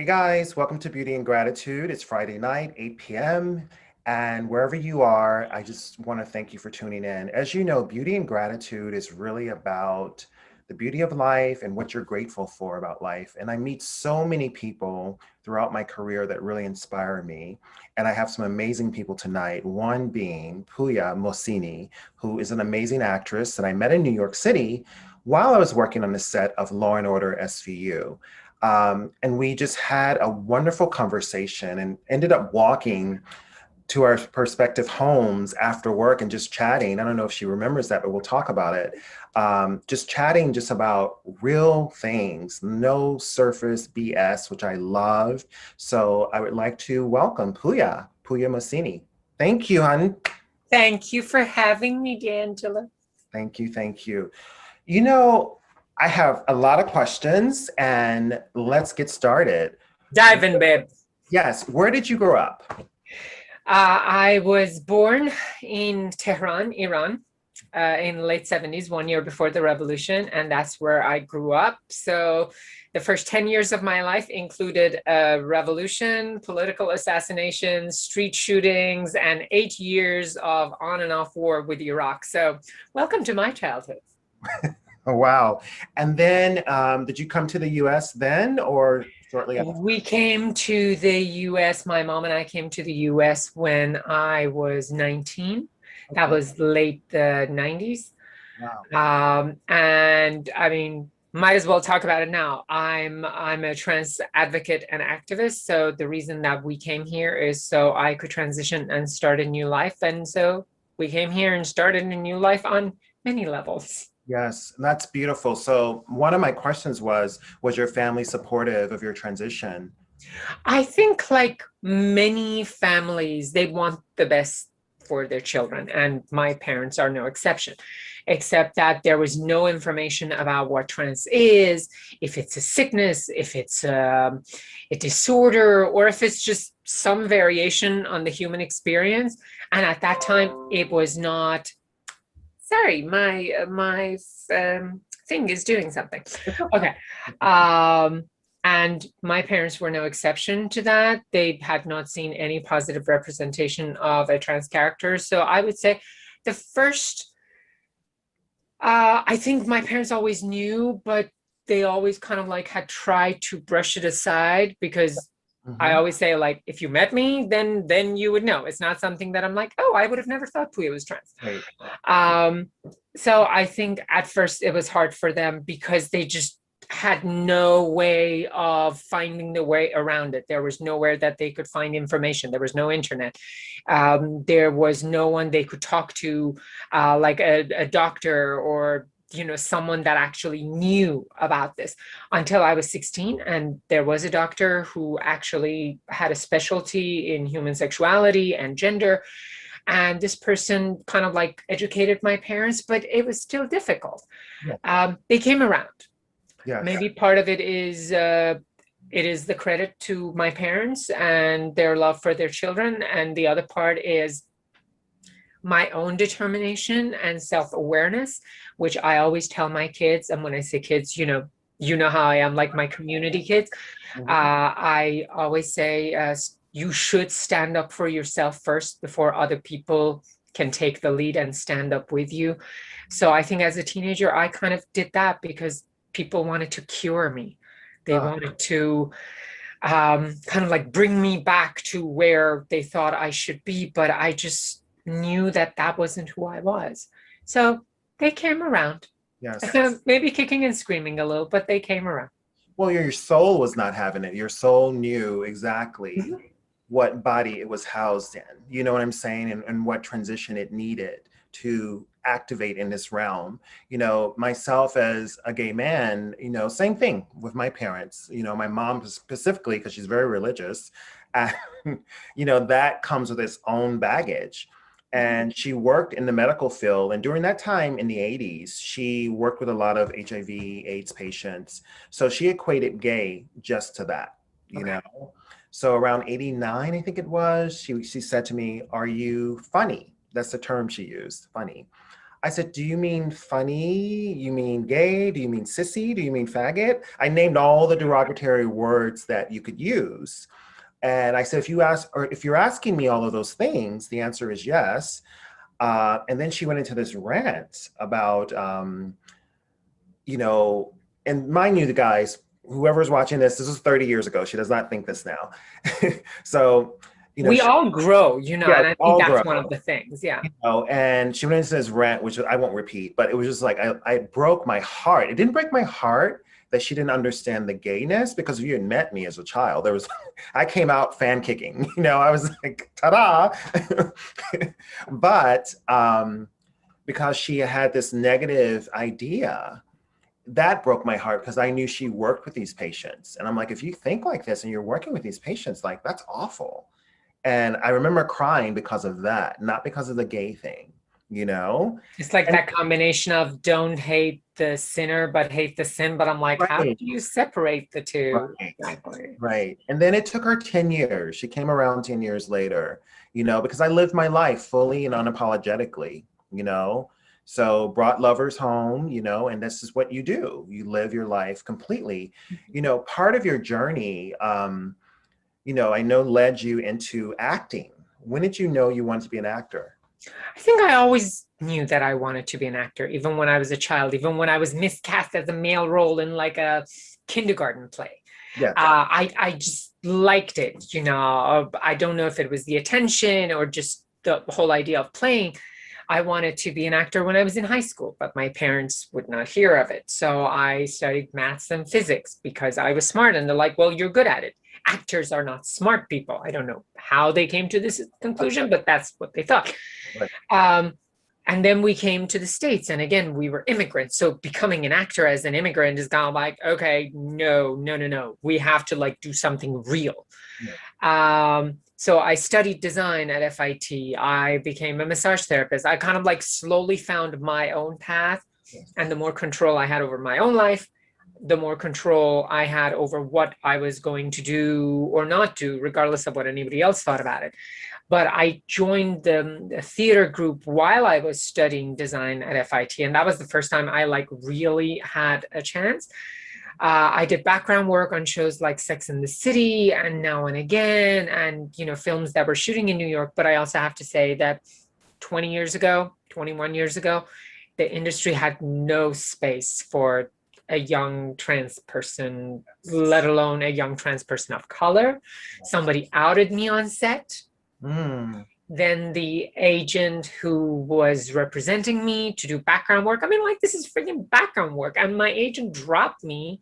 Hey guys, welcome to Beauty and Gratitude. It's Friday night, 8 p.m. And wherever you are, I just want to thank you for tuning in. As you know, Beauty and Gratitude is really about the beauty of life and what you're grateful for about life. And I meet so many people throughout my career that really inspire me. And I have some amazing people tonight, one being Pooya Mohseni, who is an amazing actress that I met in New York City while I was working on the set of Law and Order SVU. And we just had a wonderful conversation and ended up walking to our respective homes after work and just chatting. I don't know if she remembers that, but we'll talk about it. Just chatting just about real things, no surface BS, which I love. So I would like to welcome Pooya Mohseni. Thank you, hon. Thank you for having me, D'angelo. Thank you, thank you. You know, I have a lot of questions and let's get started. Dive in, babe. Yes, where did you grow up? I was born in Tehran, Iran, in the late 70s, 1 year before the revolution, and that's where I grew up. So the first 10 years of my life included a revolution, political assassinations, street shootings, and 8 years of on and off war with Iraq. So welcome to my childhood. Oh, wow. And then did you come to the US then or shortly after? We came to the US, my mom and I came to the US when I was 19. That Okay. was late the 90s. Wow. And I mean, might as well talk about it now. I'm a trans advocate and activist. So the reason that we came here is so I could transition and start a new life. And so we came here and started a new life on many levels. Yes, that's beautiful. So one of my questions was your family supportive of your transition? I think, like many families, they want the best for their children, and my parents are no exception, except that there was no information about what trans is, if it's a sickness, if it's a disorder, or if it's just some variation on the human experience. And at that time, it was not. Sorry, my thing is doing something. Okay. Um, and my parents were no exception to that. They had not seen any positive representation of a trans character. So I would say the first, I think my parents always knew, but they always kind of like had tried to brush it aside because I Hmm. always say, like, if you met me, then you would know. It's not something that I'm like, oh, I would have never thought Puya was trans. Right. Um, so I think at first it was hard for them because they just had no way of finding the way around it. There was nowhere that they could find information. There was no internet. There was no one they could talk to, like a doctor or someone that actually knew about this until I was 16. And there was a doctor who actually had a specialty in human sexuality and gender, and this person kind of like educated my parents, but it was still difficult. Yeah. They came around. Yes. Maybe part of it is the credit to my parents and their love for their children, and the other part is my own determination and self-awareness, which I always tell my kids. And when I say kids, you know how I am, like my community kids. Mhm. I always say, you should stand up for yourself first before other people can take the lead and stand up with you. So I think as a teenager, I kind of did that because people wanted to cure me. They Ah, wanted to kind of like bring me back to where they thought I should be, but I just knew that that wasn't who I was. So they came around, yes. maybe kicking and screaming a little, but they came around. Well, your soul was not having it. Your soul knew exactly Mhm. what body it was housed in. You know what I'm saying? And what transition it needed to activate in this realm. Myself as a gay man, same thing with my parents. My mom specifically, because she's very religious, and, that comes with its own baggage. And she worked in the medical field. And during that time in the 80s, she worked with a lot of HIV/AIDS patients. So she equated gay just to that, you Okay. know? So around 89, I think it was, she said to me, "Are you funny?" That's the term she used, funny. I said, do you mean funny? You mean gay? Do you mean sissy? Do you mean faggot? I named all the derogatory words that you could use. And I said, if you're asking me all of those things, the answer is yes. And then she went into this rant about, you know, and mind you, the guys, whoever's watching this was 30 years ago. She does not think this now. So, We all grow, you know, yeah, and I think all that's grow. one of the things. Yeah. And she went into this rant, which I won't repeat, but it was just like, I broke my heart. It didn't break my heart that she didn't understand the gayness, because if you had met me as a child, I came out fan kicking, I was like, ta-da. But because she had this negative idea, that broke my heart, because I knew she worked with these patients. And I'm like, if you think like this and you're working with these patients, like, that's awful. And I remember crying because of that, not because of the gay thing, It's like that combination of don't hate the sinner, but hate the sin. But I'm like, right. How do you separate the two? Right. Exactly. Right. And then it took her 10 years. She came around 10 years later, because I lived my life fully and unapologetically, so brought lovers home, and this is what you do. You live your life completely. Part of your journey, I know led you into acting. When did you know you wanted to be an actor? I think I always knew that I wanted to be an actor, even when I was a child, even when I was miscast as a male role in like a kindergarten play. Yeah. I just liked it, I don't know if it was the attention or just the whole idea of playing. I wanted to be an actor when I was in high school, but my parents would not hear of it. So I studied maths and physics because I was smart, and they're like, well, you're good at it. Actors are not smart people. I don't know how they came to this conclusion, but that's what they thought. Right. And then we came to the States, and again, we were immigrants. So becoming an actor as an immigrant is kind of like, okay, no. We have to like do something real. Yeah. So I studied design at FIT. I became a massage therapist. I kind of like slowly found my own path. And the more control I had over my own life, the more control I had over what I was going to do or not do, regardless of what anybody else thought about it. But I joined the theater group while I was studying design at FIT. And that was the first time I like really had a chance. I did background work on shows like Sex and the City and Now and Again, and films that were shooting in New York. But I also have to say that 21 years ago, the industry had no space for a young trans person, let alone a young trans person of color. Somebody outed me on set. Then the agent who was representing me to do background work, I mean, like, this is freaking background work. And my agent dropped me.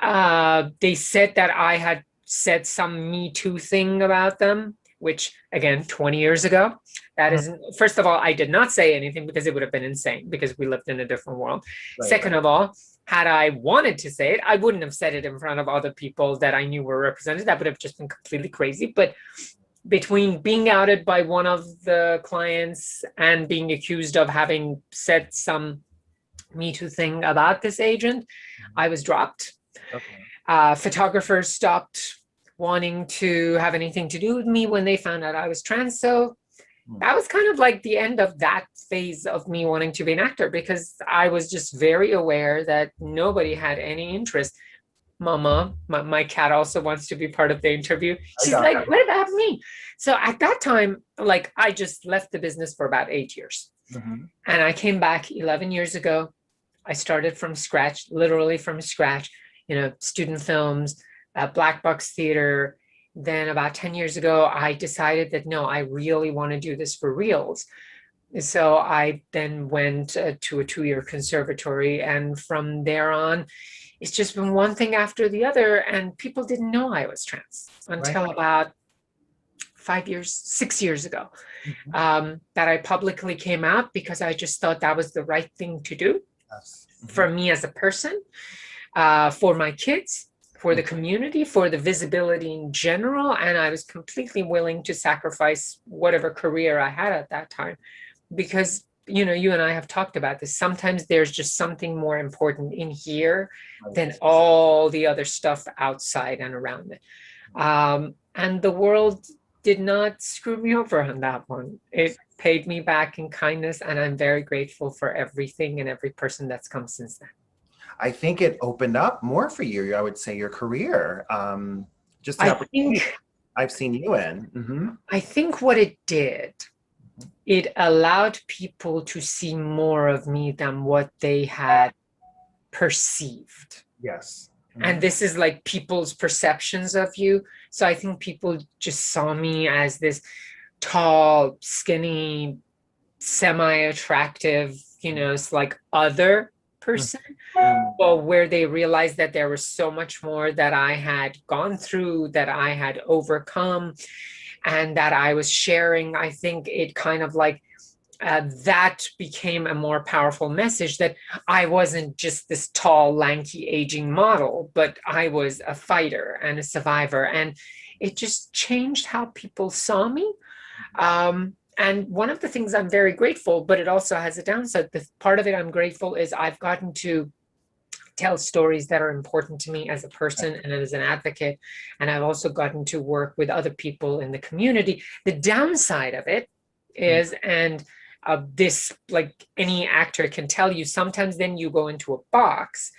They said that I had said some Me Too thing about them, which, again, 20 years ago. That is, first of all, I did not say anything because it would have been insane because we lived in a different world. Right, Second of all, had I wanted to say it, I wouldn't have said it in front of other people that I knew were represented. That would have just been completely crazy. But between being outed by one of the clients and being accused of having said some Me Too thing about this agent, I was dropped. Okay. Photographers stopped wanting to have anything to do with me when they found out I was trans. So that was kind of like the end of that phase of me wanting to be an actor, because I was just very aware that nobody had any interest. Mama, my cat also wants to be part of the interview. She's like, what about me? So at that time, like, I just left the business for about 8 years. And I came back 11 years ago. I started from scratch, literally from scratch, student films, black box theater. Then about 10 years ago, I decided that, no, I really want to do this for reals. So I then went to a 2-year conservatory. And from there on, it's just been one thing after the other. And people didn't know I was trans until about 6 years ago, that I publicly came out, because I just thought that was the right thing to do for me as a person, for my kids, for the community, for the visibility in general. And I was completely willing to sacrifice whatever career I had at that time, because you and I have talked about this. Sometimes there's just something more important in here than all the other stuff outside and around it. And the world did not screw me over on that one. It paid me back in kindness, and I'm very grateful for everything and every person that's come since then. I think it opened up more for you, I would say, your career. Just the I opportunity think I've seen you in. I think what it did, it allowed people to see more of me than what they had perceived. Yes. And this is like people's perceptions of you. So I think people just saw me as this tall, skinny, semi-attractive, it's like other person. But where they realized that there was so much more that I had gone through, that I had overcome, and that I was sharing, I think it kind of like that became a more powerful message, that I wasn't just this tall, lanky, aging model, but I was a fighter and a survivor. And it just changed how people saw me. And one of the things I'm very grateful, but it also has a downside. The part of it I'm grateful is I've gotten to tell stories that are important to me as a person and as an advocate. And I've also gotten to work with other people in the community. The downside of it is, and this, like any actor can tell you, sometimes then you go into a box,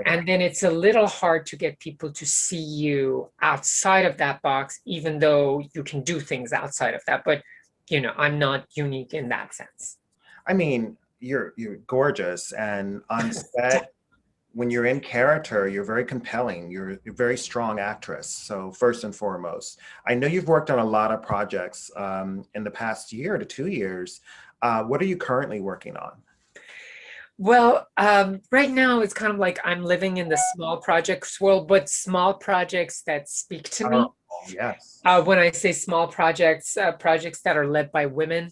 and then it's a little hard to get people to see you outside of that box, even though you can do things outside of that. But I'm not unique in that sense. I mean, you're gorgeous, and on set, when you're in character, you're very compelling. You're a very strong actress. So first and foremost, I know you've worked on a lot of projects in the past year to 2 years. What are you currently working on? Well, right now it's kind of like I'm living in the small projects world, but small projects that speak to me. Yes. When I say small projects, projects that are led by women,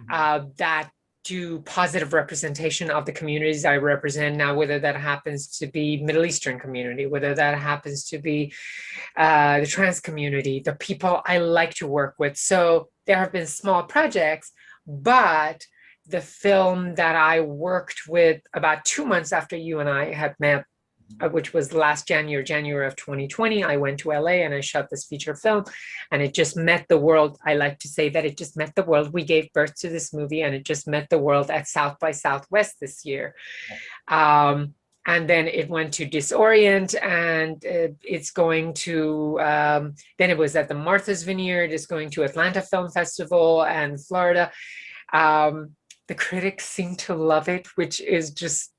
that do positive representation of the communities I represent. Now, whether that happens to be Middle Eastern community, whether that happens to be the trans community, the people I like to work with. So there have been small projects, but the film that I worked with about 2 months after you and I had met, which was last January of 2020, I went to LA and I shot this feature film, and it just met the world. I like to say that it just met the world. We gave birth to this movie, and it just met the world at South by Southwest this year. And then it went to Disorient, and it's going to, then it was at the Martha's Vineyard, it's going to Atlanta Film Festival and Florida. The critics seem to love it, which is just,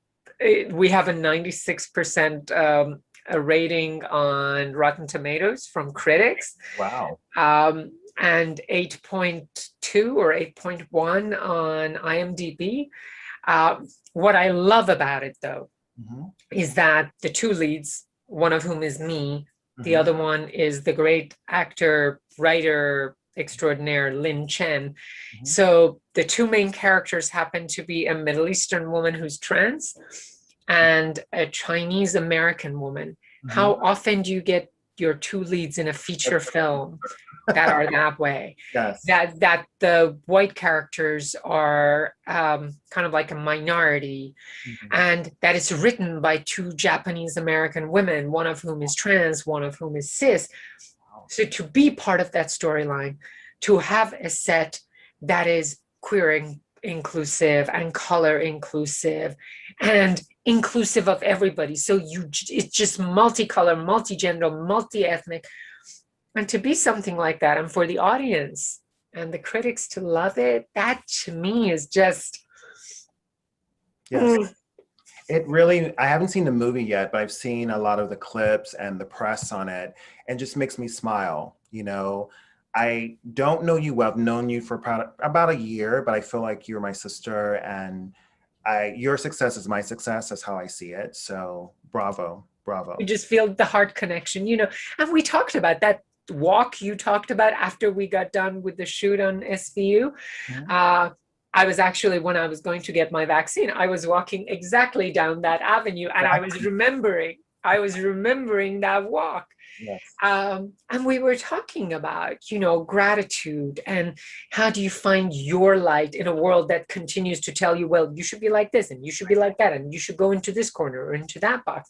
we have a 96% a rating on Rotten Tomatoes from critics. Wow. And 8.2 or 8.1 on IMDb. What I love about it, though, is that the two leads, one of whom is me, the other one is the great actor, writer extraordinaire Lin Chen. So the two main characters happen to be a Middle Eastern woman who's trans and a Chinese American woman. How often do you get your two leads in a feature film that are that way? Yes. That the white characters are kind of like a minority, and that it's written by two Japanese American women, one of whom is trans, one of whom is cis. So to be part of that storyline, to have a set that is queer inclusive and color inclusive and inclusive of everybody. So it's just multicolor, multigender, multi-ethnic. And to be something like that, and for the audience and the critics to love it, that to me is just... Yes. It really, I haven't seen the movie yet, but I've seen a lot of the clips and the press on it, and just makes me smile. I don't know you well. I've known you for about a year, but I feel like you're my sister, and your success is my success. That's how I see it. So bravo, bravo. You just feel the heart connection, and we talked about that walk you talked about after we got done with the shoot on SVU. I was actually, when I was going to get my vaccine, I was walking exactly down that avenue, and I was remembering that walk. Yes. And we were talking about, gratitude, and how do you find your light in a world that continues to tell you, well, you should be like this, and you should be like that, and you should go into this corner or into that box.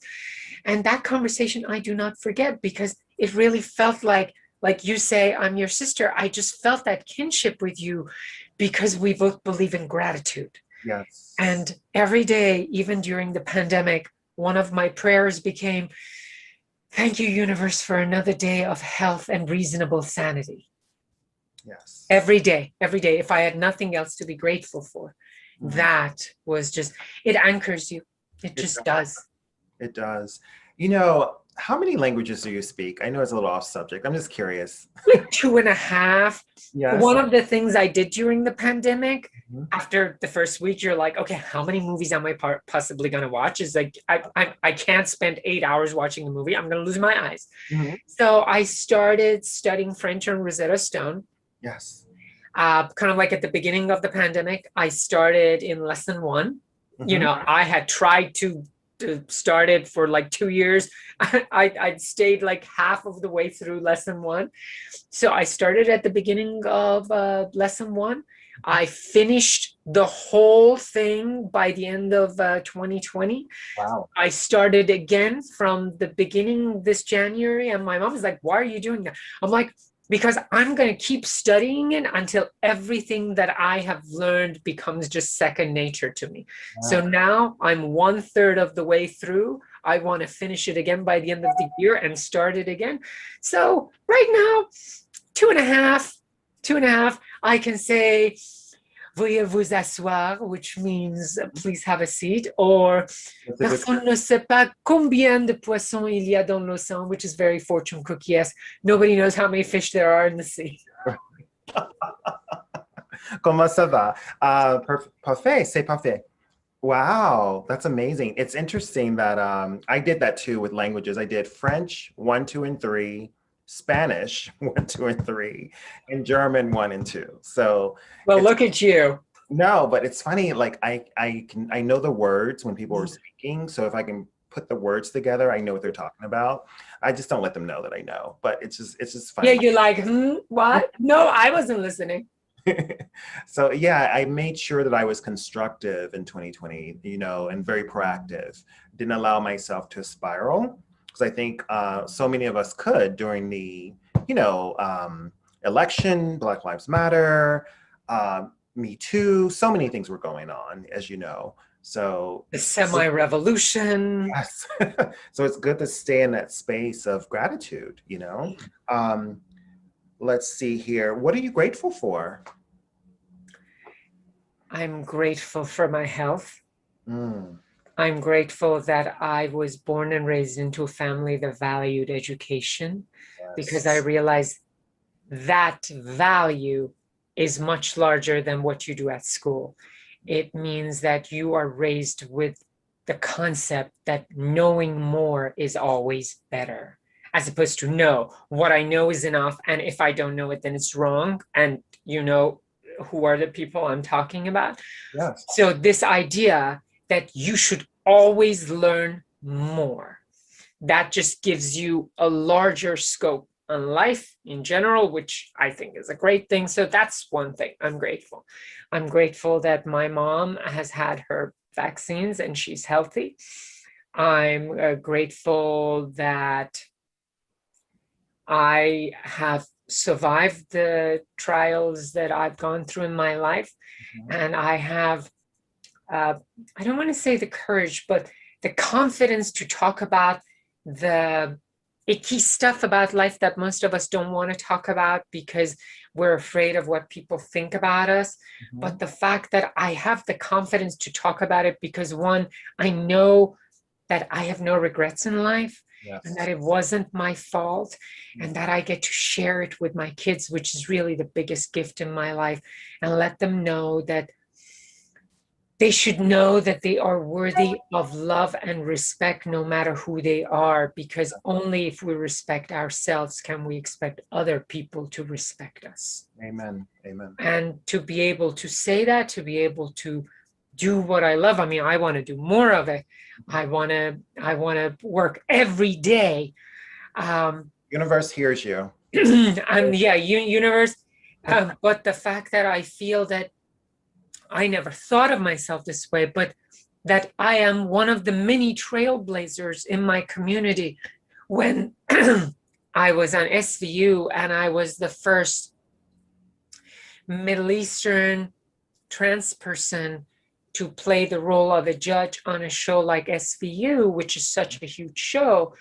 And that conversation I do not forget, because it really felt like you say, I'm your sister. I just felt that kinship with you, because we both believe in gratitude. Yes. And every day, even during the pandemic, one of my prayers became, thank you, universe, for another day of health and reasonable sanity. Yes. Every day, if I had nothing else to be grateful for, that was just, it anchors you. It just does. It does. You know, how many languages do you speak? I know it's a little off subject. I'm just curious. Like 2.5. Yes. One of the things I did during the pandemic, Mhm. after the first week, you're like, okay, how many movies am I possibly going to watch? Is like, I can't spend 8 hours watching a movie. I'm going to lose my eyes. Mhm. So I started studying French on Rosetta Stone. Yes. Kind of like at the beginning of the pandemic, I started in lesson 1. You Mhm. know, I had tried to start it for like 2 years. I'd stayed like half of the way through lesson 1. So I started at the beginning of lesson 1. I finished the whole thing by the end of 2020. Wow. I started again from the beginning this January, and my mom was like, why are you doing that? I'm like, because I'm going to keep studying it until everything that I have learned becomes just second nature to me. So Wow. now I'm 1/3 of the way through. I want to finish it again by the end of the year and start it again. So right now, 2.5, I can say, veuillez vous asseoir, which means please have a seat, or That's a good. personne ne sait pas combien de poissons il y a dans l'océan, which is very fortune cookie-esque. Nobody knows how many fish there are in the sea. Comment ça va? Parfait, c'est parfait. Wow, that's amazing. It's interesting that I did that too with languages. I did French 1, 2, and 3, Spanish 1, 2, and 3, and German 1 and 2. So Well, it's look at you. no, but it's funny. Like I know the words when people are speaking. So if I can put the words together, I know what they're talking about. I just don't let them know that I know. But it's just Yeah, funny. you're like, what? No, I wasn't listening. So yeah, I made sure that I was constructive in 2020, you know, and very proactive. Didn't allow myself to spiral because I think so many of us could during the, you know, election, Black Lives Matter, Me Too. So many things were going on, as you know. So The semi-revolution. yes, so it's good to stay in that space of gratitude, you know. Um, let's see here. What are you grateful for? I'm grateful for my health. Mm, I'm grateful that I was born and raised into a family that valued education, because I yes. realized that value is much larger than what you do at school. It means that you are raised with the concept that knowing more is always better, as opposed to no, what I know is enough. And if I don't know it, then it's wrong. And you know who are the people I'm talking about. Yes. So this idea that you should always learn more, that just gives you a larger scope on life in general, which I think is a great thing. So that's one thing I'm grateful. I'm grateful that my mom has had her vaccines and she's healthy. I'm grateful that I have survived the trials that I've gone through in my life. And I have, I don't want to say the courage, but the confidence to talk about the icky stuff about life that most of us don't want to talk about because we're afraid of what people think about us. But the fact that I have the confidence to talk about it because, one, I know that I have no regrets in life, and that it wasn't my fault, and that I get to share it with my kids, which is really the biggest gift in my life, and let them know that they should know that they are worthy of love and respect no matter who they are, because only if we respect ourselves can we expect other people to respect us. Amen. Amen. And to be able to say that, to be able to do what I love. I mean, I want to do more of it. I want to work every day. Universe hears you. Yeah, universe. But the fact that I feel that I never thought of myself this way, but that I am one of the many trailblazers in my community. When I was on SVU and I was the first Middle Eastern trans person to play the role of a judge on a show like SVU, which is such a huge show,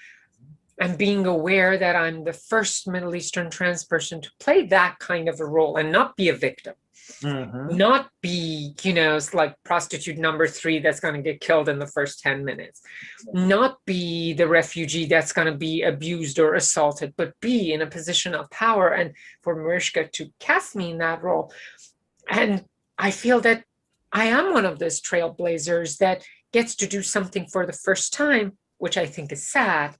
and being aware that I'm the first Middle Eastern trans person to play that kind of a role and not be a victim. Not be, it's like prostitute number 3 that's going to get killed in the first 10 minutes. Not be the refugee that's going to be abused or assaulted, but be in a position of power. And for Mariska to cast me in that role. And I feel that I am one of those trailblazers that gets to do something for the first time, which I think is sad.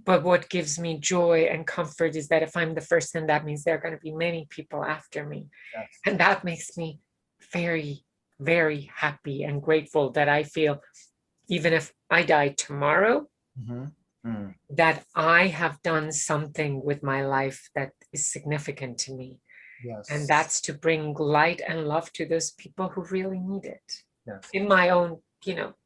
But what gives me joy and comfort is that if I'm the first, then that means there are going to be many people after me. Yes. And that makes me very, very happy and grateful that I feel, even if I die tomorrow, that I have done something with my life that is significant to me. Yes. And that's to bring light and love to those people who really need it. Yes. In my own,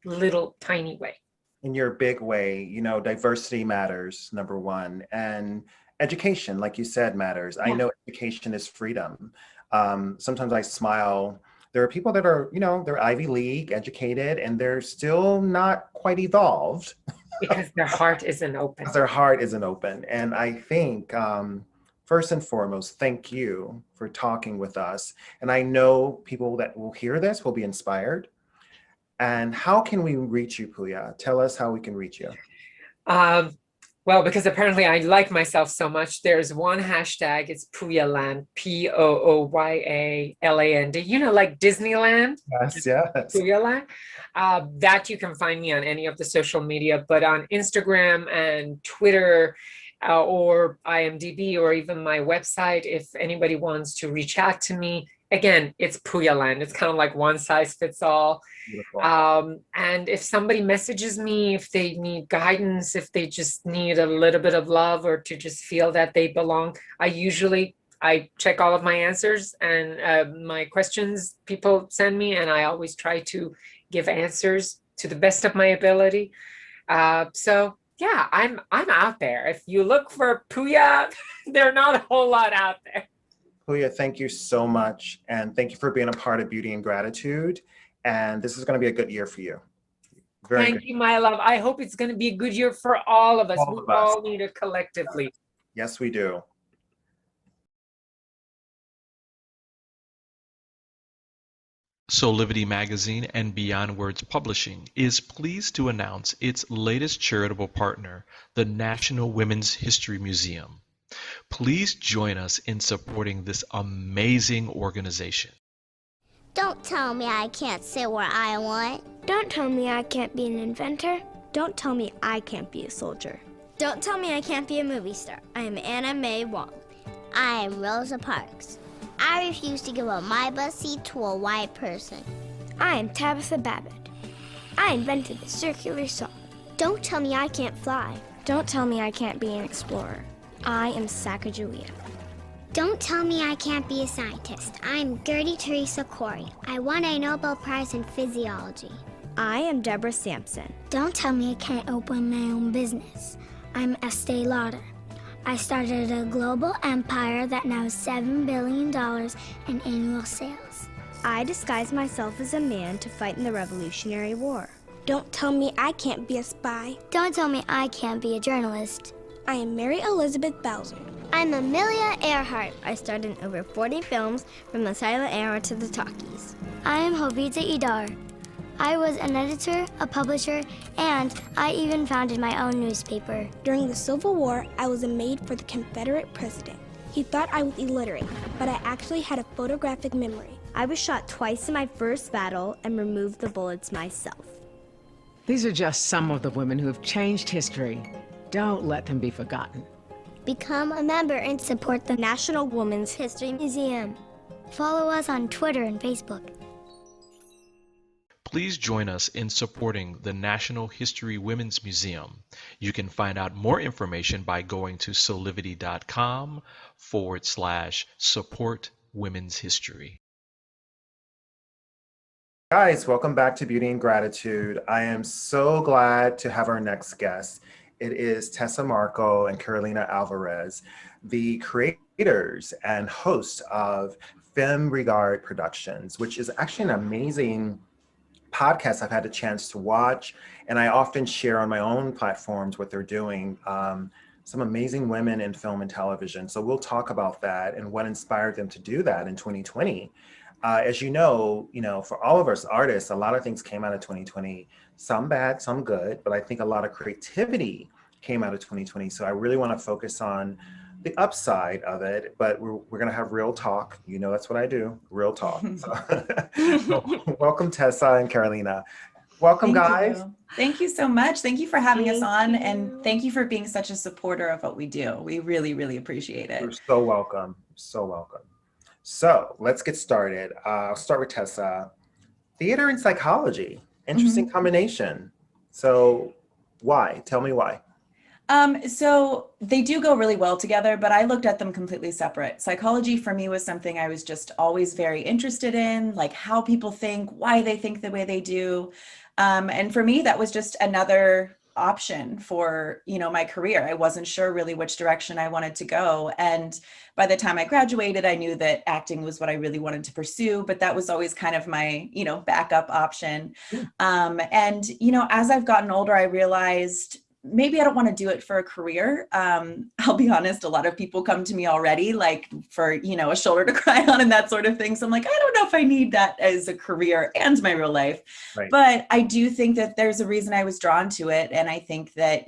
little tiny way. In your big way, diversity matters, number one, and education, like you said, matters. Yeah. I know education is freedom. Sometimes I smile. There are people that are, they're Ivy League educated and they're still not quite evolved. Because their heart isn't open. Their heart isn't open. And I think, first and foremost, thank you for talking with us. And I know people that will hear this will be inspired. And how can we reach you, Pooya? Tell us how we can reach you. Well, because apparently I like myself so much, there's one hashtag, it's Pooyaland, Pooyaland, like Disneyland. Yes, yes. Pooyaland. That you can find me on any of the social media, but on Instagram and Twitter, or IMDb, or even my website, if anybody wants to reach out to me. Again, it's Pooyaland. It's kind of like one size fits all. And if somebody messages me, if they need guidance, if they just need a little bit of love or to just feel that they belong, I check all of my answers and my questions people send me, and I always try to give answers to the best of my ability. So yeah, I'm out there. If you look for Pooya, there are not a whole lot out there. Pooya, thank you so much. And thank you for being a part of Beauty and Gratitude. And this is going to be a good year for you. Thank you, my love. I hope it's going to be a good year for all of us. We all need it collectively. Yes, we do. Soulivity Magazine and Beyond Words Publishing is pleased to announce its latest charitable partner, the National Women's History Museum. Please join us in supporting this amazing organization. Don't tell me I can't sit where I want. Don't tell me I can't be an inventor. Don't tell me I can't be a soldier. Don't tell me I can't be a movie star. I am Anna Mae Wong. I am Rosa Parks. I refuse to give up my bus seat to a white person. I am Tabitha Babbitt. I invented the circular saw. Don't tell me I can't fly. Don't tell me I can't be an explorer. I am Sacagawea. Don't tell me I can't be a scientist. I'm Gertie Teresa Corey. I won a Nobel Prize in Physiology. I am Deborah Sampson. Don't tell me I can't open my own business. I'm Estee Lauder. I started a global empire that now has $7 billion in annual sales. I disguised myself as a man to fight in the Revolutionary War. Don't tell me I can't be a spy. Don't tell me I can't be a journalist. I am Mary Elizabeth Bowser. I'm Amelia Earhart. I starred in over 40 films from the silent era to the talkies. I am Hovita Idar. I was an editor, a publisher, and I even founded my own newspaper. During the Civil War, I was a maid for the Confederate president. He thought I was illiterate, but I actually had a photographic memory. I was shot twice in my first battle and removed the bullets myself. These are just some of the women who have changed history. Don't let them be forgotten. Become a member and support the National Women's History Museum. Follow us on Twitter and Facebook. Please join us in supporting the National History Women's Museum. You can find out more information by going to soulivity.com/support women's history. Guys, welcome back to Beauty and Gratitude. I am so glad to have our next guest. It is Tessa Markle and Carolyn Alvarez, the creators and hosts of Femme Regard Productions, which is actually an amazing podcast I've had a chance to watch. And I often share on my own platforms what they're doing. Some amazing women in film and television. So we'll talk about that and what inspired them to do that in 2020. As you know, for all of us artists, a lot of things came out of 2020, some bad, some good, but I think a lot of creativity came out of 2020. So I really want to focus on the upside of it, but we're going to have real talk. That's what I do, real talk. So welcome, Tessa and Carolina. Welcome, guys. Thank you so much. Thank you for having us on, and thank you for being such a supporter of what we do. We really, really appreciate it. You're so welcome. So welcome. So let's get started. I'll start with Tessa. Theater and psychology, interesting combination. So why? Tell me why. So they do go really well together, but I looked at them completely separate. Psychology for me was something I was just always very interested in, like how people think, why they think the way they do. And for me, that was just another option for, my career. I wasn't sure really which direction I wanted to go. And by the time I graduated, I knew that acting was what I really wanted to pursue, but that was always kind of my, backup option. And, as I've gotten older, I realized maybe I don't want to do it for a career. I'll be honest, a lot of people come to me already like for, a shoulder to cry on and that sort of thing. So I'm like, I don't know if I need that as a career and my real life. Right. But I do think that there's a reason I was drawn to it. And I think that,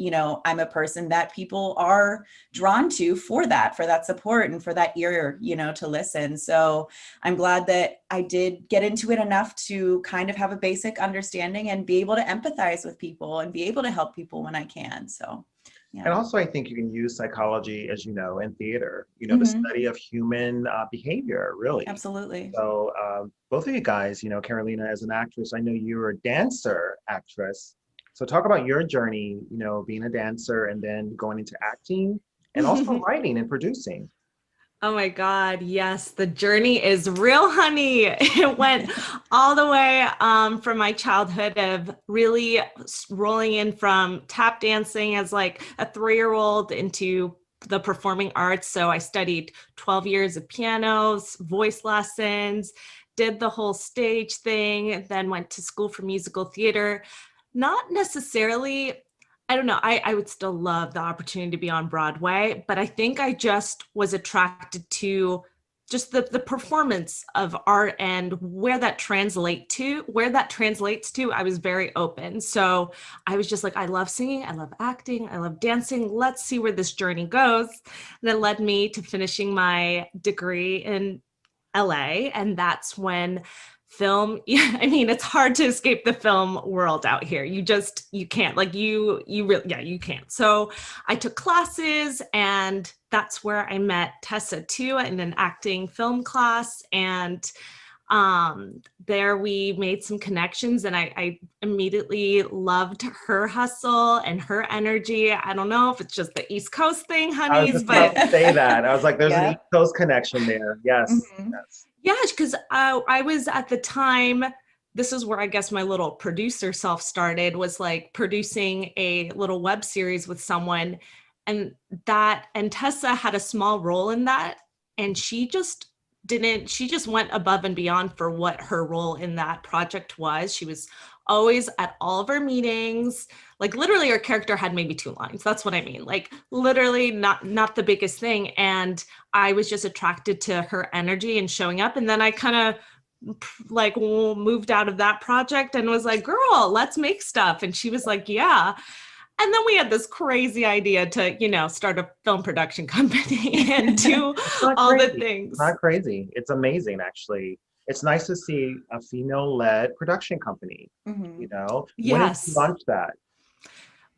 I'm a person that people are drawn to for that support and for that ear, to listen. So I'm glad that I did get into it enough to kind of have a basic understanding and be able to empathize with people and be able to help people when I can. So, yeah. And also I think you can use psychology, as you know, in theater, the study of human behavior, really. Absolutely. So both of you guys, Carolina, as an actress, I know you're a dancer actress. So talk about your journey, being a dancer and then going into acting and also writing and producing. Oh my God, yes. The journey is real, honey. It went all the way from my childhood of really rolling in from tap dancing as like a 3-year-old into the performing arts. So I studied 12 years of pianos, voice lessons, did the whole stage thing, then went to school for musical theater. Not necessarily, I don't know, I would still love the opportunity to be on Broadway, but I think I just was attracted to just the performance of art and where that translates to, I was very open. So I was just like, I love singing, I love acting, I love dancing. Let's see where this journey goes. And that led me to finishing my degree in LA. And that's when film, I mean, it's hard to escape the film world out here. You can't, like you really, you can't. So I took classes, and that's where I met Tessa too, in an acting film class. And there we made some connections, and I immediately loved her hustle and her energy. I don't know if it's just the East Coast thing, honeys, but I was about to say that. I was like, there's an East Coast connection there. Yes. Yes. Yeah, because I was at the time, this is where I guess my little producer self started, was like producing a little web series with someone, and Tessa had a small role in that, and she just went above and beyond for what her role in that project was. She was always at all of our meetings. Like literally her character had maybe 2 lines. That's what I mean. Like literally not the biggest thing. And I was just attracted to her energy and showing up. And then I kind of like moved out of that project and was like, girl, let's make stuff. And she was like, yeah. And then we had this crazy idea to, start a film production company and do all the things. Not crazy. It's amazing, actually. It's nice to see a female-led production company, Yes. When did you launch that?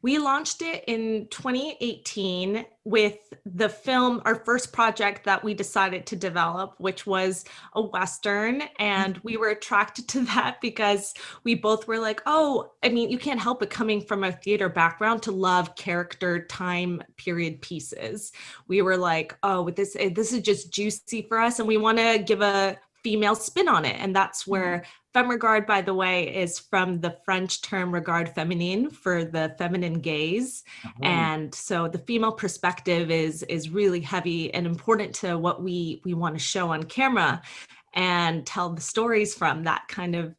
We launched it in 2018 with the film, our first project that we decided to develop, which was a Western. And we were attracted to that because we both were like, oh, I mean, you can't help but coming from a theater background to love character time period pieces. We were like, oh, this is just juicy for us. And we want to give a female spin on it. And that's where Femme Regard, by the way, is from the French term regard féminin for the feminine gaze. And so the female perspective is really heavy and important to what we want to show on camera and tell the stories from that kind of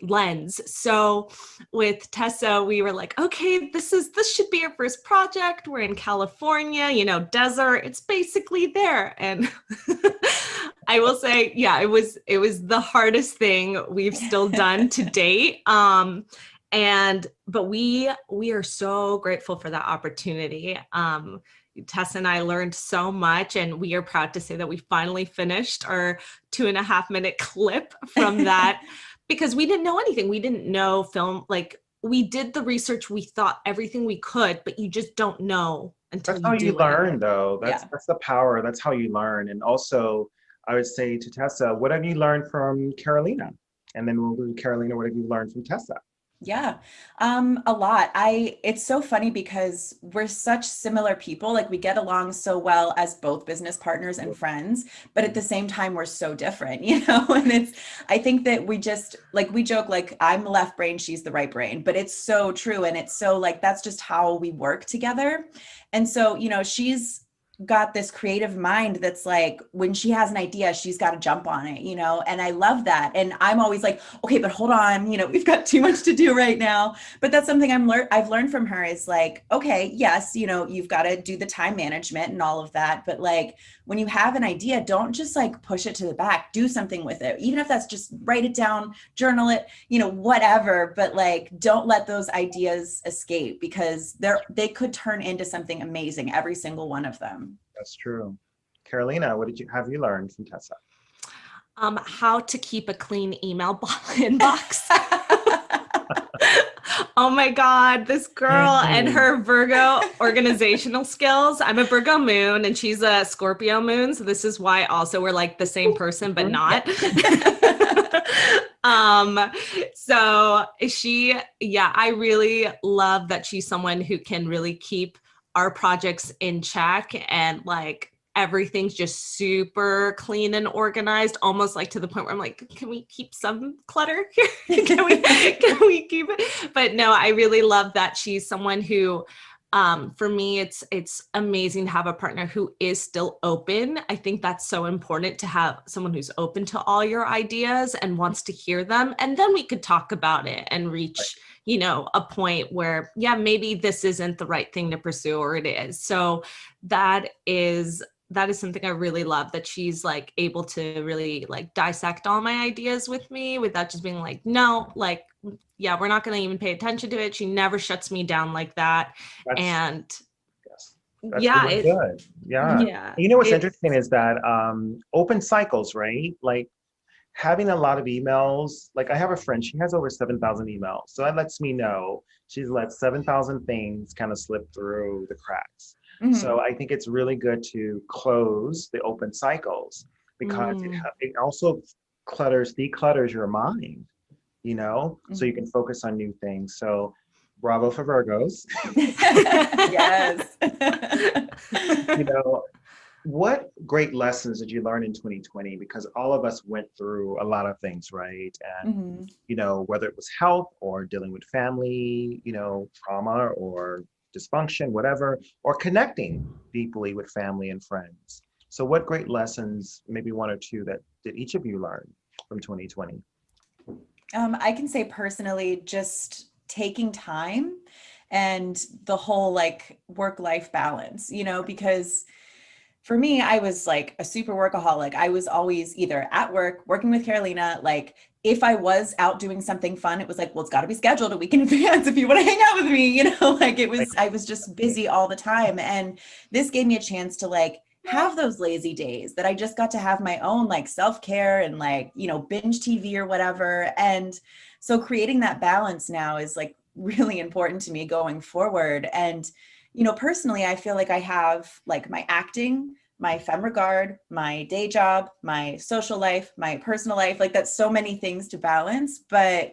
lens. So with Tessa, we were like, okay, this should be our first project. We're in California, you know, desert. It's basically there. And I will say, yeah, it was the hardest thing we've still done to date. But we are so grateful for that opportunity. Tessa and I learned so much, and we are proud to say that we finally finished our 2.5-minute clip from that because we didn't know anything. We didn't know film. Like, we did the research. We thought everything we could, but you just don't know until That's how you do learn, it. though. That's the power. That's how you learn. And also, I would say to Tessa, what have you learned from Carolina? And then we'll do Carolina, what have you learned from Tessa? Yeah, a lot. It's so funny because we're such similar people. Like, we get along so well as both business partners and friends, but at the same time, we're so different, you know? And I think that we just, like, we joke, like, I'm the left brain, she's the right brain, but it's so true. And it's so, like, that's just how we work together. And so, you know, she's got this creative mind that's like, when she has an idea, she's got to jump on it, you know? And I love that. And I'm always like, okay, but hold on, you know, we've got too much to do right now. But that's something I've learned from her is like, okay, yes, you know, you've got to do the time management and all of that. But like, when you have an idea, don't just like push it to the back, do something with it. Even if that's just write it down, journal it, you know, whatever, but like, don't let those ideas escape because they could turn into something amazing, every single one of them. That's true. Carolina, what have you learned from Tessa? How to keep a clean email inbox. Oh my God, this girl and her Virgo organizational skills. I'm a Virgo moon and she's a Scorpio moon. So this is why also we're like the same person, but not. I really love that she's someone who can really keep our projects in check and like everything's just super clean and organized, almost like to the point where I'm like, can we keep some clutter here? can we keep it? But no, I really love that she's someone who, for me, it's amazing to have a partner who is still open. I think that's so important to have someone who's open to all your ideas and wants to hear them. And then we could talk about it and reach, you know, a point where, yeah, maybe this isn't the right thing to pursue or it is. So that is something I really love, that she's like able to really like dissect all my ideas with me without just being like, no, like, yeah, we're not going to even pay attention to it. She never shuts me down like that. That's really good. Yeah. You know, what's interesting is that open cycles, right? Like having a lot of emails, like I have a friend, she has over 7,000 emails. So that lets me know she's let 7,000 things kind of slip through the cracks. Mm-hmm. So I think it's really good to close the open cycles because it also declutters your mind, you know, so you can focus on new things. So bravo for Virgos. Yes. You know, what great lessons did you learn in 2020? Because all of us went through a lot of things, right? And, you know, whether it was health or dealing with family, you know, trauma or dysfunction, whatever, or connecting deeply with family and friends. So what great lessons, maybe one or two, that did each of you learn from 2020? I can say personally, just taking time and the whole like work-life balance, you know, because for me, I was like a super workaholic. I was always either at work, working with Carolina, like if I was out doing something fun, it was like, well, it's got to be scheduled a week in advance if you want to hang out with me, you know, like I was just busy all the time. And this gave me a chance to like have those lazy days that I just got to have my own like self-care and like, you know, binge TV or whatever. And so creating that balance now is like really important to me going forward. And, you know, personally, I feel like I have like my acting, my Femme Regard, my day job, my social life, my personal life, like that's so many things to balance, but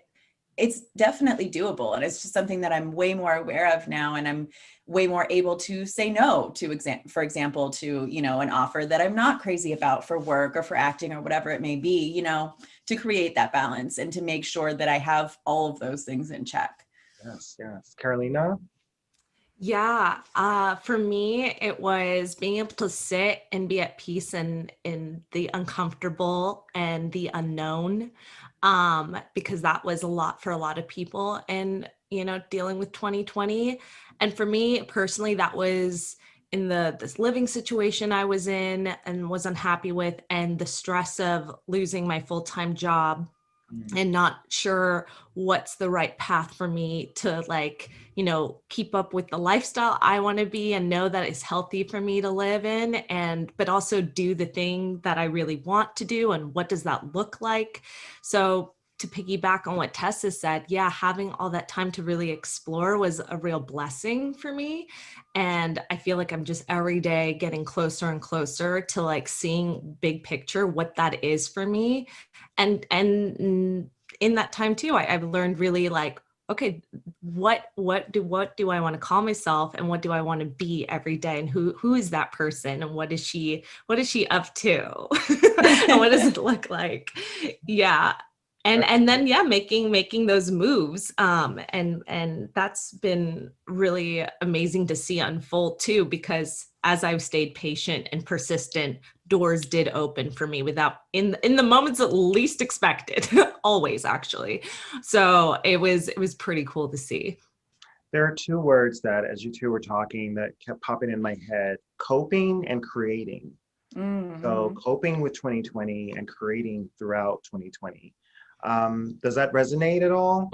it's definitely doable. And it's just something that I'm way more aware of now. And I'm way more able to say no to, for example, to, you know, an offer that I'm not crazy about for work or for acting or whatever it may be, you know, to create that balance and to make sure that I have all of those things in check. Yes, yes. Carolina? Yeah, for me, it was being able to sit and be at peace in the uncomfortable and the unknown, because that was a lot for a lot of people, and you know, dealing with 2020. And for me personally, that was in this living situation I was in and was unhappy with, and the stress of losing my full-time job and not sure what's the right path for me to, like, you know, keep up with the lifestyle I want to be and know that it's healthy for me to live in, and but also do the thing that I really want to do, and what does that look like. So to piggyback on what Tessa said, yeah, having all that time to really explore was a real blessing for me. And I feel like I'm just every day getting closer and closer to like seeing big picture what that is for me. And in that time too, I've learned really like, okay, what do I want to call myself, and what do I want to be every day, and who is that person, and what is she up to, and what does it look like? Yeah. And then yeah, making those moves, and that's been really amazing to see unfold too, because as I've stayed patient and persistent, doors did open for me without in the moments that least expected, always actually. So it was pretty cool to see. There are two words that, as you two were talking, that kept popping in my head: coping and creating. So coping with 2020 and creating throughout 2020. Does that resonate at all?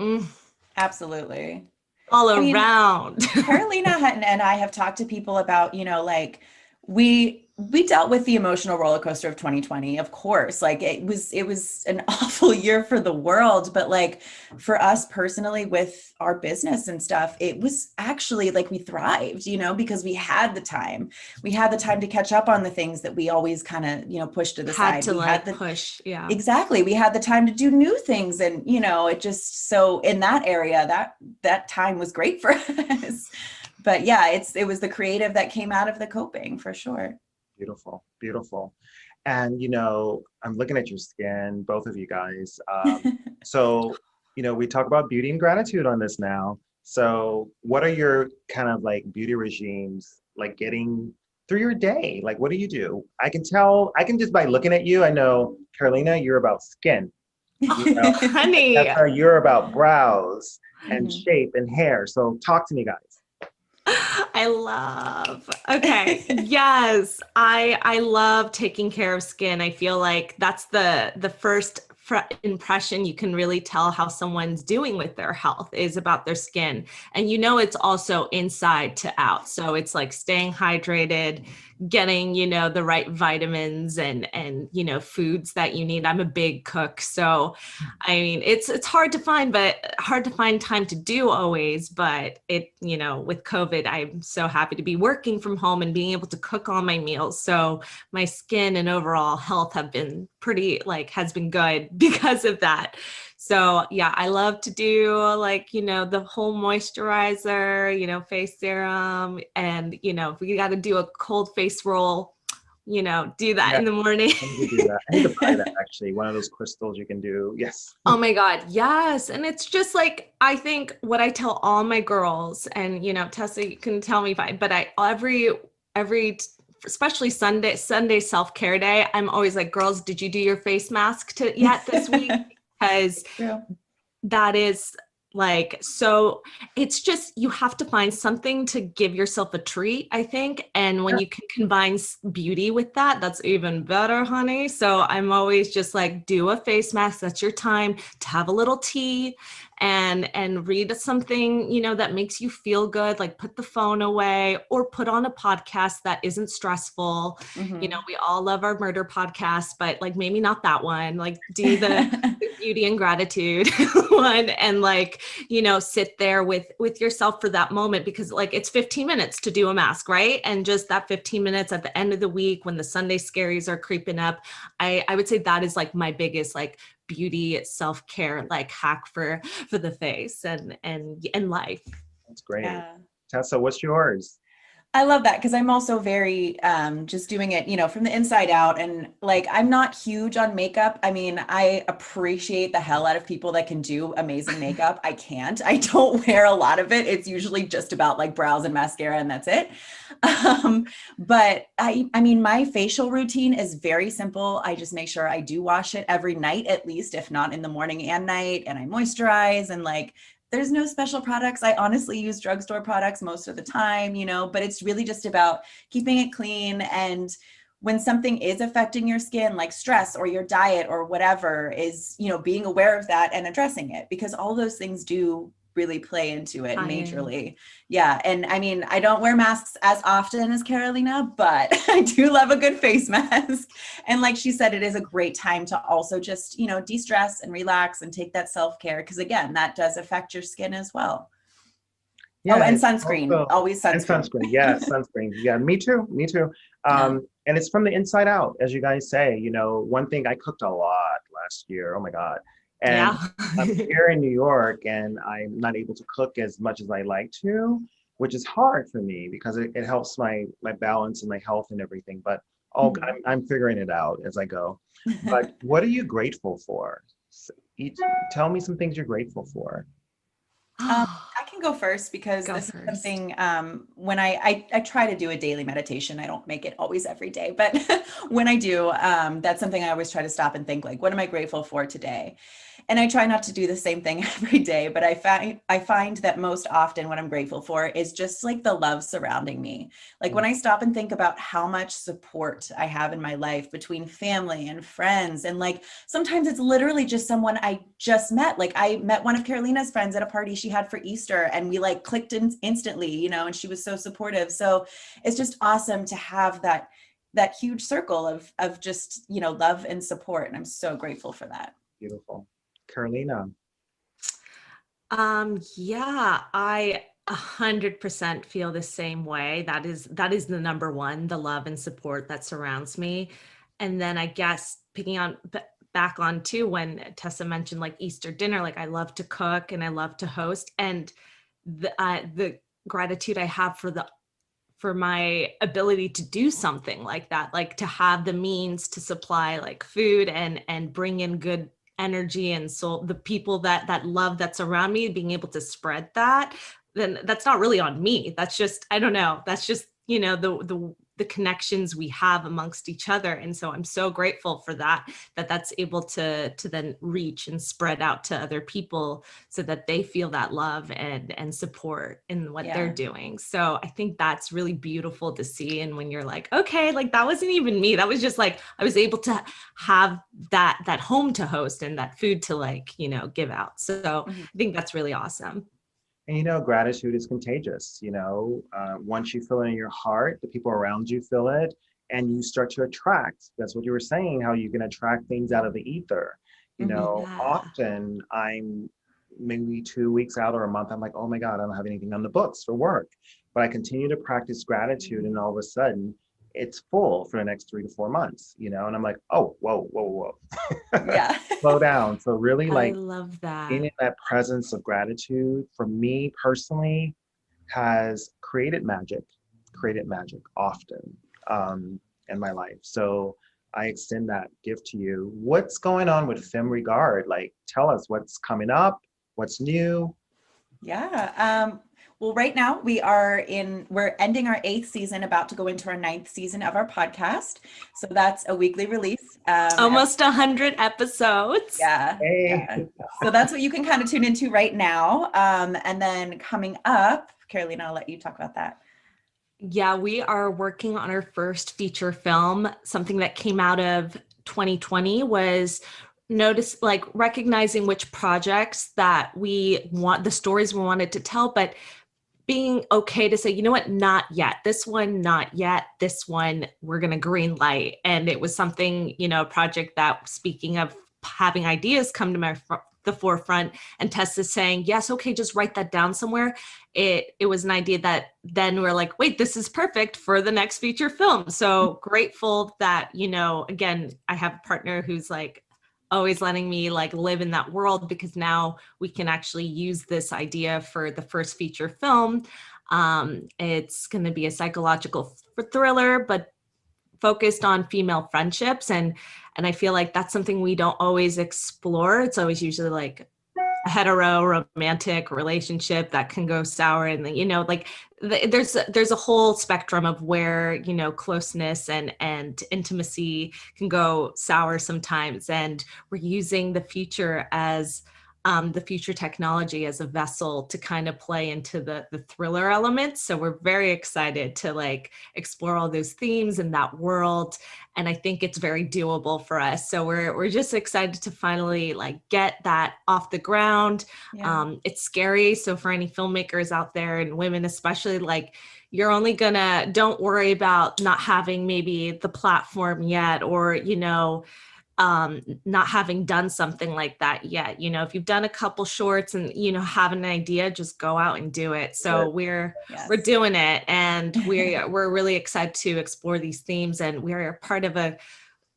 Absolutely. All around. Carolina and I have talked to people about, you know, like we dealt with the emotional roller coaster of 2020, of course. Like it was an awful year for the world, but like for us personally with our business and stuff, it was actually like we thrived, you know, because we had the time to catch up on the things that we always kind of, you know, pushed to the side. We had the push. Yeah, exactly. We had the time to do new things. And, you know, it just, so in that area, that time was great for us. But yeah, it was the creative that came out of the coping for sure. Beautiful, beautiful. And, you know, I'm looking at your skin, both of you guys. So, you know, we talk about beauty and gratitude on this now. So what are your kind of like beauty regimes, like getting through your day? Like, what do you do? I can just by looking at you, I know, Carolina, you're about skin. You know? Honey. Tessa, you're about brows and shape and hair. So talk to me, guys. I love. Okay. Yes. I love taking care of skin. I feel like that's the first impression you can really tell how someone's doing with their health is about their skin. And you know, it's also inside to out. So it's like staying hydrated, getting, you know, the right vitamins and, you know, foods that you need. I'm a big cook. So, I mean, it's hard to find, but hard to find time to do always. But it, you know, with COVID, I'm so happy to be working from home and being able to cook all my meals. So my skin and overall health have been pretty, like, has been good because of that. So yeah, I love to do like, you know, the whole moisturizer, you know, face serum, and, you know, if we got to do a cold face roll, you know, do that in the morning. I need to do that. I need to buy that actually. One of those crystals you can do. Yes. Oh my God. Yes. And it's just like, I think what I tell all my girls, and, you know, Tessa, you can tell me but every especially Sunday self-care day, I'm always like, girls, did you do your face mask yet this week? Because that is like, so it's just, you have to find something to give yourself a treat, I think. And when you can combine beauty with that, that's even better, honey. So I'm always just like, do a face mask. That's your time to have a little tea and read something, you know, that makes you feel good, like put the phone away or put on a podcast that isn't stressful. You know, we all love our murder podcast, but like maybe not that one. Like do the beauty and gratitude one, and like, you know, sit there with yourself for that moment, because like it's 15 minutes to do a mask, right? And just that 15 minutes at the end of the week when the Sunday scaries are creeping up, I would say that is like my biggest like beauty self-care like hack for the face and life. That's great. Yeah. Tessa, what's yours? I love that because I'm also very just doing it, from the inside out. And like, I'm not huge on makeup. I mean, I appreciate the hell out of people that can do amazing makeup. I can't. I don't wear a lot of it. It's usually just about like brows and mascara and that's it. But I mean, my facial routine is very simple. I just make sure I do wash it every night, at least, if not in the morning and night. And I moisturize and like, there's no special products. I honestly use drugstore products most of the time, but it's really just about keeping it clean. And when something is affecting your skin, like stress or your diet or whatever, is, being aware of that and addressing it, because all those things do really play into it majorly. Yeah. And I mean, I don't wear masks as often as Carolina, but I do love a good face mask. And like she said, it is a great time to also just, de-stress and relax and take that self-care. Because again, that does affect your skin as well. Yeah, and sunscreen, also, always sunscreen. And sunscreen, yes, sunscreen. Yeah, me too. And it's from the inside out, as you guys say. One thing, I cooked a lot last year. Oh my God. And I'm here in New York and I'm not able to cook as much as I like to, which is hard for me because it helps my balance and my health and everything. But I'm figuring it out as I go. But what are you grateful for? Tell me some things you're grateful for. I can go first because this is something when I try to do a daily meditation. I don't make it always every day, but when I do, that's something I always try to stop and think like, what am I grateful for today? And I try not to do the same thing every day, but I find that most often what I'm grateful for is just like the love surrounding me. Like when I stop and think about how much support I have in my life between family and friends. And like, sometimes it's literally just someone I just met. Like I met one of Carolina's friends at a party she had for Easter and we like clicked in instantly, and she was so supportive. So it's just awesome to have that huge circle of just, love and support. And I'm so grateful for that. Beautiful. Carolina. Yeah, I 100% feel the same way. That is the number one, the love and support that surrounds me. And then I guess picking on back on too, when Tessa mentioned like Easter dinner, like I love to cook and I love to host, and the gratitude I have for my ability to do something like that, like to have the means to supply like food and bring in good energy and soul, the people that love that's around me, being able to spread that, then that's not really on me. That's just, I don't know, that's just, the connections we have amongst each other. And so I'm so grateful for that's able to then reach and spread out to other people so that they feel that love and support in what they're doing. So I think that's really beautiful to see. And when you're like, okay, like that wasn't even me. That was just like, I was able to have that home to host and that food to like, give out. So I think that's really awesome. And gratitude is contagious. Once you feel it in your heart, the people around you feel it, and you start to attract. That's what you were saying, how you can attract things out of the ether. Often I'm maybe 2 weeks out or a month, I'm like, oh my God, I don't have anything on the books for work. But I continue to practice gratitude, and all of a sudden it's full for the next 3 to 4 months, and I'm like, oh, whoa. Yeah. Slow down. So really I love that. being in that presence of gratitude for me personally has created magic often in my life. So I extend that gift to you. What's going on with Femme Regard? Like, tell us what's coming up, what's new. Yeah. Well, right now we're ending our 8th season, about to go into our 9th season of our podcast. So that's a weekly release. Almost 100 episodes. Yeah. Hey. Yeah. So that's what you can kind of tune into right now. And then coming up, Carolina, I'll let you talk about that. Yeah, we are working on our first feature film. Something that came out of 2020 was recognizing which projects that the stories we wanted to tell, but being okay to say, you know what, not yet. This one, not yet. This one, we're going to green light. And it was something, a project that, speaking of having ideas come to the forefront, and Tessa's saying, yes, okay, just write that down somewhere. It was an idea that then we're like, wait, this is perfect for the next feature film. So grateful that, again, I have a partner who's like, always letting me like live in that world, because now we can actually use this idea for the first feature film. It's going to be a psychological thriller, but focused on female friendships. And I feel like that's something we don't always explore. It's always usually like a hetero romantic relationship that can go sour, and you know, like there's a whole spectrum of where, you know, closeness and intimacy can go sour sometimes, and we're using the future as the future technology as a vessel to kind of play into the thriller elements. So we're very excited to like explore all those themes in that world. And I think it's very doable for us. So we're just excited to finally like get that off the ground. Yeah. It's scary. So for any filmmakers out there, and women especially, like, you're only don't worry about not having maybe the platform yet, or, you know, not having done something like that yet. You know, if you've done a couple shorts and, you know, have an idea, just go out and do it. So we're doing it, and we're really excited to explore these themes, and we're part of a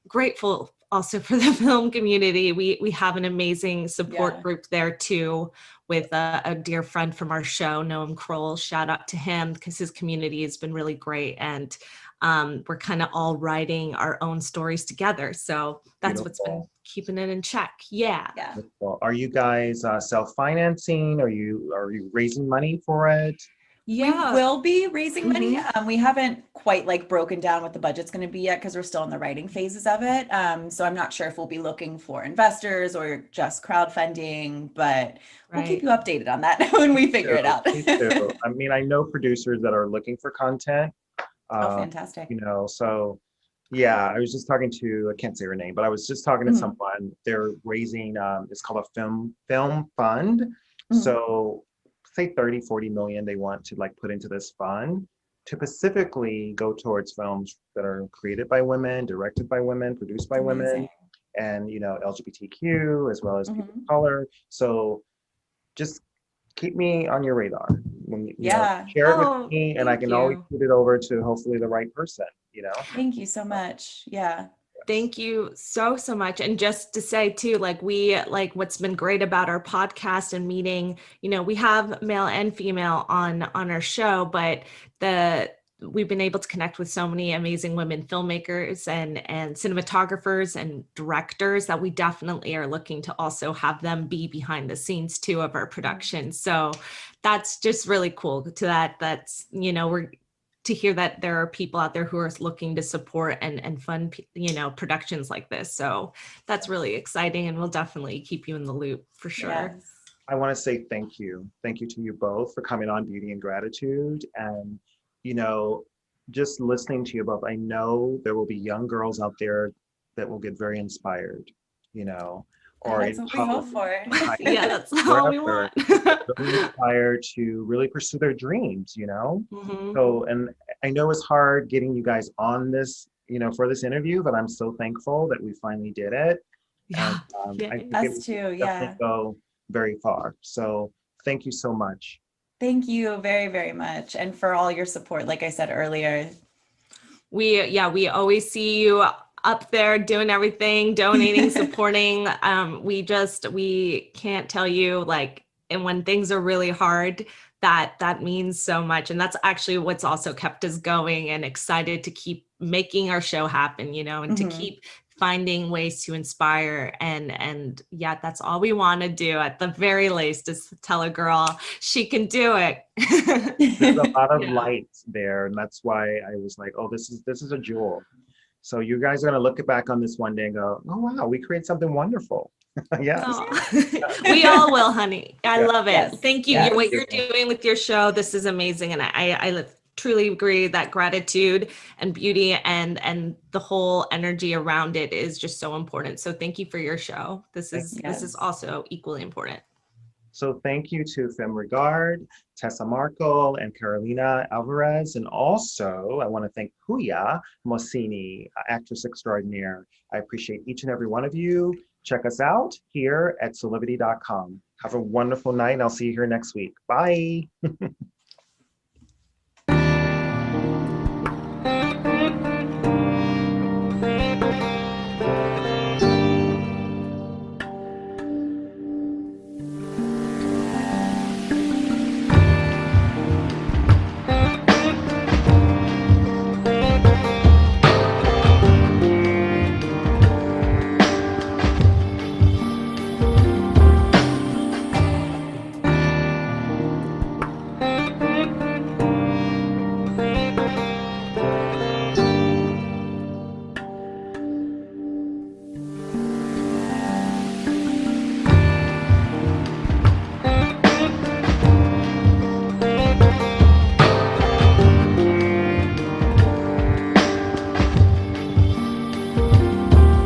grateful also for the film community. We have an amazing support group there too, with a dear friend from our show, Noam Kroll. Shout out to him, because his community has been really great. And we're kind of all writing our own stories together. So that's what's been keeping it in check. Yeah. Well, are you guys self-financing? Are you raising money for it? Yeah. We will be raising money. We haven't quite like broken down what the budget's going to be yet, because we're still in the writing phases of it. So I'm not sure if we'll be looking for investors or just crowdfunding, but we'll keep you updated on that when we figure it out. Me too. I mean, I know producers that are looking for content. Oh, fantastic. You know, so yeah, I was just talking to, I can't say her name, but I was just talking to someone. They're raising, it's called a film fund. So say 30-40 million they want to like put into this fund to specifically go towards films that are created by women, directed by women, produced by women, and, you know, LGBTQ as well as people of color. So just keep me on your radar. When you know, share it with me, and I can always put it over to hopefully the right person, you know. Thank you so much. Yeah. Thank you so much. And just to say too, like what's been great about our podcast and meeting, you know, we have male and female on our show, but we've been able to connect with so many amazing women filmmakers and cinematographers and directors that we definitely are looking to also have them be behind the scenes too of our production. So that's just really cool that's, you know, to hear that there are people out there who are looking to support and fund, you know, productions like this. So that's really exciting, and we'll definitely keep you in the loop for sure. Yes. I want to say thank you. Thank you to you both for coming on Beauty and Gratitude. And, you know, just listening to you both, I know there will be young girls out there that will get very inspired, you know, or that's what we hope for. Yeah, that's all we want. Really inspired to really pursue their dreams, you know. So, and I know it's hard getting you guys on this, you know, for this interview, but I'm so thankful that we finally did it. Yeah, and, I think us too. Yeah, go very far. So thank you so much. Thank you very, very much, and for all your support. Like I said earlier, we always see you up there doing everything, donating, supporting. We can't tell you, like, and when things are really hard, that means so much. And that's actually what's also kept us going and excited to keep making our show happen, you know, and to keep finding ways to inspire. And yeah, that's all we want to do at the very least, is tell a girl she can do it. There's a lot of light there. And that's why I was like, oh, this is a jewel. So you guys are going to look back on this one day and go, oh, wow, we created something wonderful. Yes. We all will, honey. I love it. Yes. Thank you. Yes. What you're doing with your show, this is amazing. And I truly agree that gratitude and beauty and the whole energy around it is just so important. So thank you for your show. This is also equally important. So thank you to Femme Regard, Tessa Markle, and Carolyn Alvarez. And also, I want to thank Pooya Mohseni, actress extraordinaire. I appreciate each and every one of you. Check us out here at solivity.com. Have a wonderful night, and I'll see you here next week. Bye.